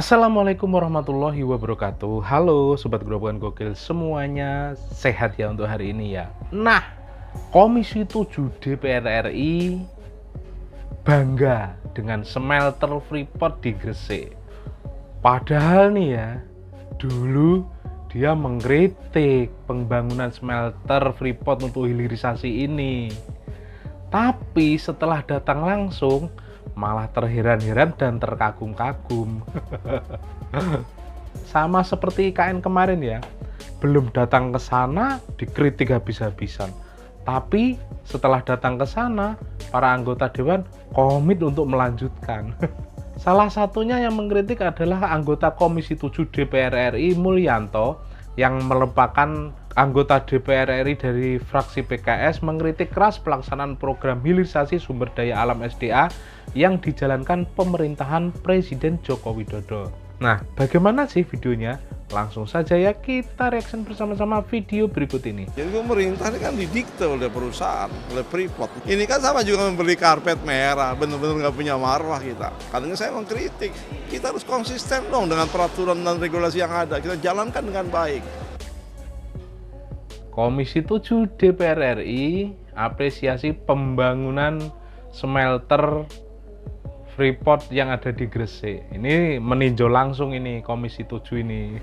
Assalamualaikum warahmatullahi wabarakatuh. Halo Sobat Gerobakan Gokil semuanya, sehat ya untuk hari ini ya. Nah, Komisi 7 DPR RI bangga dengan smelter Freeport di Gresik. Padahal nih ya, dulu dia mengkritik pembangunan smelter Freeport untuk hilirisasi ini. Tapi setelah datang langsung malah terheran-heran dan terkagum-kagum. Sama seperti IKN kemarin ya, belum datang ke sana dikritik habis-habisan. Tapi setelah datang ke sana, para anggota dewan komit untuk melanjutkan. Salah satunya yang mengkritik adalah anggota Komisi 7 DPR RI Mulyanto yang merupakan anggota DPR RI dari fraksi PKS mengkritik keras pelaksanaan program hilirisasi sumber daya alam SDA yang dijalankan pemerintahan Presiden Joko Widodo. Nah, bagaimana sih videonya? Langsung saja ya kita reaction bersama-sama video berikut ini. Jadi pemerintah ini kan didikte oleh perusahaan, oleh Freeport. Ini kan sama juga membeli karpet merah, benar-benar nggak punya marwah kita. Katanya saya mengkritik, kita harus konsisten dong dengan peraturan dan regulasi yang ada. Kita jalankan dengan baik. Komisi 7 DPR RI apresiasi pembangunan smelter Freeport yang ada di Gresik. Ini meninjau langsung ini Komisi 7 ini.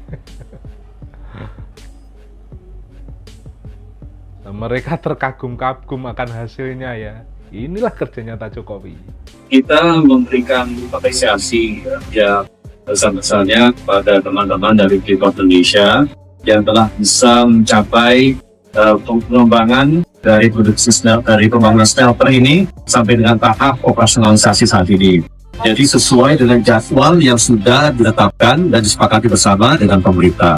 Mereka terkagum-kagum akan hasilnya ya. Inilah kerja nyata Jokowi. Kita memberikan apresiasi ya besar-besarnya kepada teman-teman dari Freeport Indonesia yang telah bisa mencapai pengembangan dari produksi dari pembangunan smelter ini sampai dengan tahap operasionalisasi saat ini. Jadi sesuai dengan jadwal yang sudah ditetapkan dan disepakati bersama dengan pemerintah.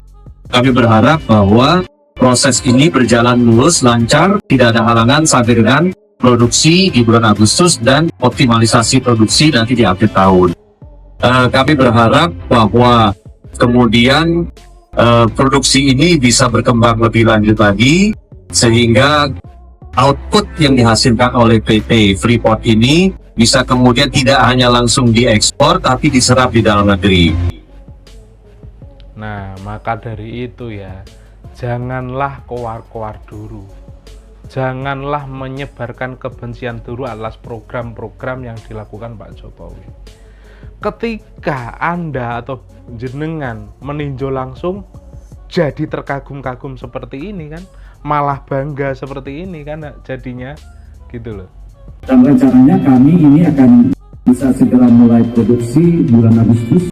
Kami berharap bahwa proses ini berjalan mulus, lancar, tidak ada halangan sampai dengan produksi di bulan Agustus dan optimalisasi produksi nanti di akhir tahun. Kami berharap bahwa kemudian produksi ini bisa berkembang lebih lanjut lagi sehingga output yang dihasilkan oleh PT Freeport ini bisa kemudian tidak hanya langsung diekspor tapi diserap di dalam negeri. Nah, maka dari itu ya, janganlah koar-koar dulu. Janganlah menyebarkan kebencian dulu atas program-program yang dilakukan Pak Jokowi. Ketika Anda atau jenengan meninjau langsung jadi terkagum-kagum seperti ini kan, malah bangga seperti ini kan jadinya gitu loh. Dan rencananya kami ini akan bisa segera mulai produksi bulan Agustus.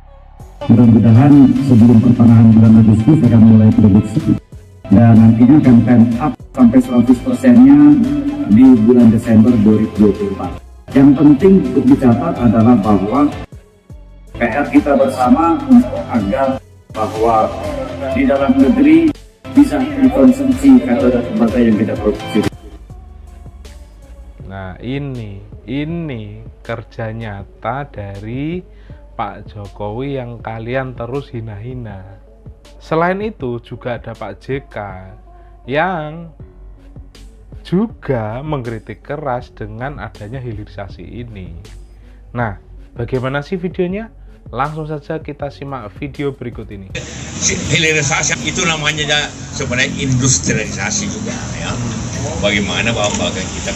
Mudah-mudahan sebelum pertengahan bulan Agustus akan mulai produksi. Dan nantinya akan time up sampai 100%-nya di bulan Desember 2024. Yang penting untuk dicatat adalah bahwa PR kita bersama untuk agar bahwa di dalam negeri bisa dikonsumsi katoda tembaga yang kita produksi. Nah, ini kerja nyata dari Pak Jokowi yang kalian terus hina-hina. Selain itu juga ada Pak JK yang juga mengkritik keras dengan adanya hilirisasi ini. Nah, bagaimana sih videonya? Langsung saja kita simak video berikut ini. Hilirisasi itu namanya sebenarnya industrialisasi juga ya. Bagaimana bahwa kita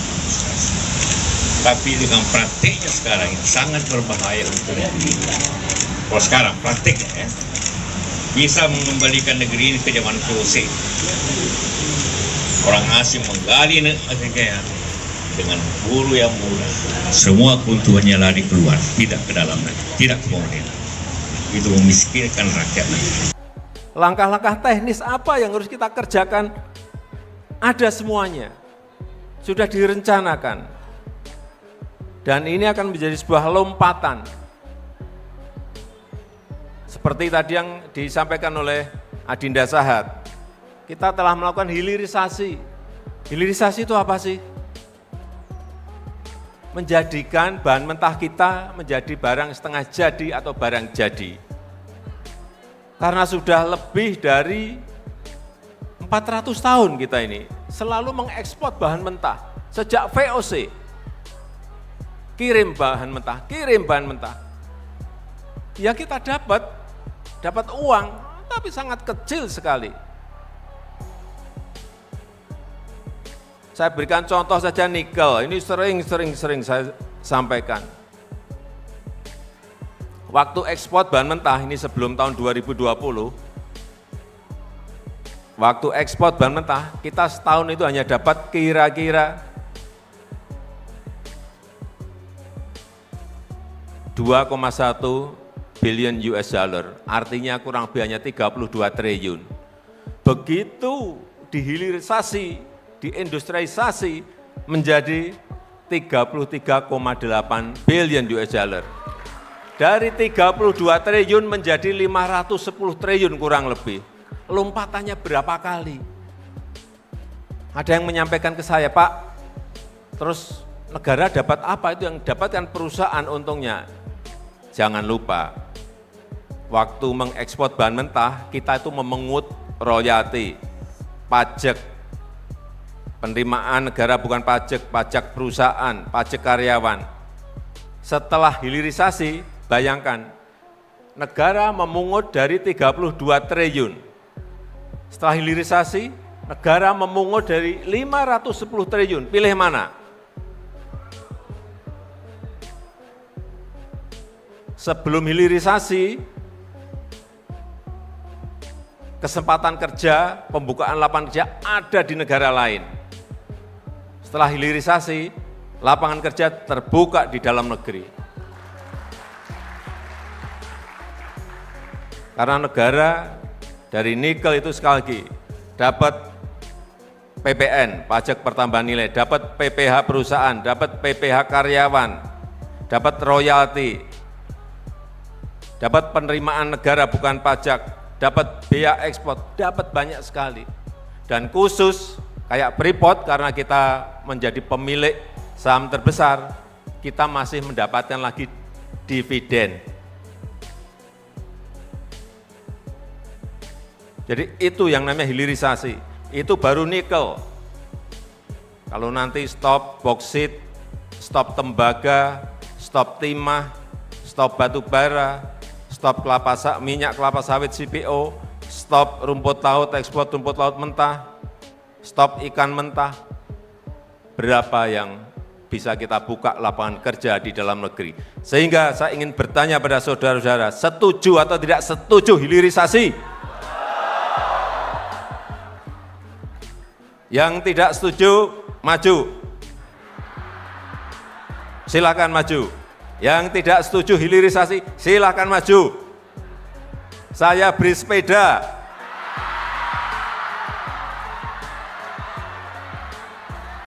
tapi dengan praktiknya sekarang ini sangat berbahaya untuk negeri. Kalau sekarang praktiknya ya, bisa mengembalikan negeri ini ke zaman VOC. Orang asing menggali negerinya dengan buru yang murah, semua keuntungannya lari keluar, tidak ke dalam negeri, tidak ke pemerintah. Itu memiskinkan rakyat. Langkah-langkah teknis apa yang harus kita kerjakan? Ada semuanya, sudah direncanakan. Dan ini akan menjadi sebuah lompatan. Seperti tadi yang disampaikan oleh Adinda Sahat, kita telah melakukan hilirisasi. Hilirisasi itu apa sih? Menjadikan bahan mentah kita menjadi barang setengah jadi atau barang jadi. Karena sudah lebih dari 400 tahun kita ini selalu mengekspor bahan mentah. Sejak VOC, kirim bahan mentah. Ya kita dapat dapat uang, tapi sangat kecil sekali. Saya berikan contoh saja nikel, ini sering saya sampaikan. Waktu ekspor bahan mentah, ini sebelum tahun 2020, waktu ekspor bahan mentah, kita setahun itu hanya dapat kira-kira 2,1 billion US dollar, artinya kurang lebih hanya 32 triliun. Begitu dihilirisasi, diindustrialisasi menjadi 33,8 billion US dollar. Dari 32 triliun menjadi 510 triliun kurang lebih. Lompatannya berapa kali? Ada yang menyampaikan ke saya, Pak, terus negara dapat apa? Itu yang dapatkan perusahaan untungnya. Jangan lupa, waktu mengekspor bahan mentah, kita itu memungut royalti, pajak, penerimaan negara bukan pajak, pajak perusahaan, pajak karyawan. Setelah hilirisasi, bayangkan, negara memungut dari 32 triliun. Setelah hilirisasi, negara memungut dari 510 triliun. Pilih mana? Sebelum hilirisasi, kesempatan kerja, pembukaan lapangan kerja ada di negara lain. Setelah hilirisasi, lapangan kerja terbuka di dalam negeri. Karena negara dari nikel itu sekali lagi dapat PPN, pajak pertambahan nilai, dapat PPh perusahaan, dapat PPh karyawan, dapat royalti, dapat penerimaan negara bukan pajak, dapat biaya ekspor, dapat banyak sekali. Dan khusus kayak Freeport, karena kita menjadi pemilik saham terbesar, kita masih mendapatkan lagi dividen. Jadi itu yang namanya hilirisasi, itu baru nikel. Kalau nanti stop boksit, stop tembaga, stop timah, stop batu bara, stop minyak kelapa sawit CPO, stop rumput laut, ekspor rumput laut mentah, stop ikan mentah, berapa yang bisa kita buka lapangan kerja di dalam negeri. Sehingga saya ingin bertanya pada saudara-saudara, setuju atau tidak setuju hilirisasi? Yang tidak setuju, maju. Silakan maju. Yang tidak setuju hilirisasi, silakan maju. Saya beri sepeda,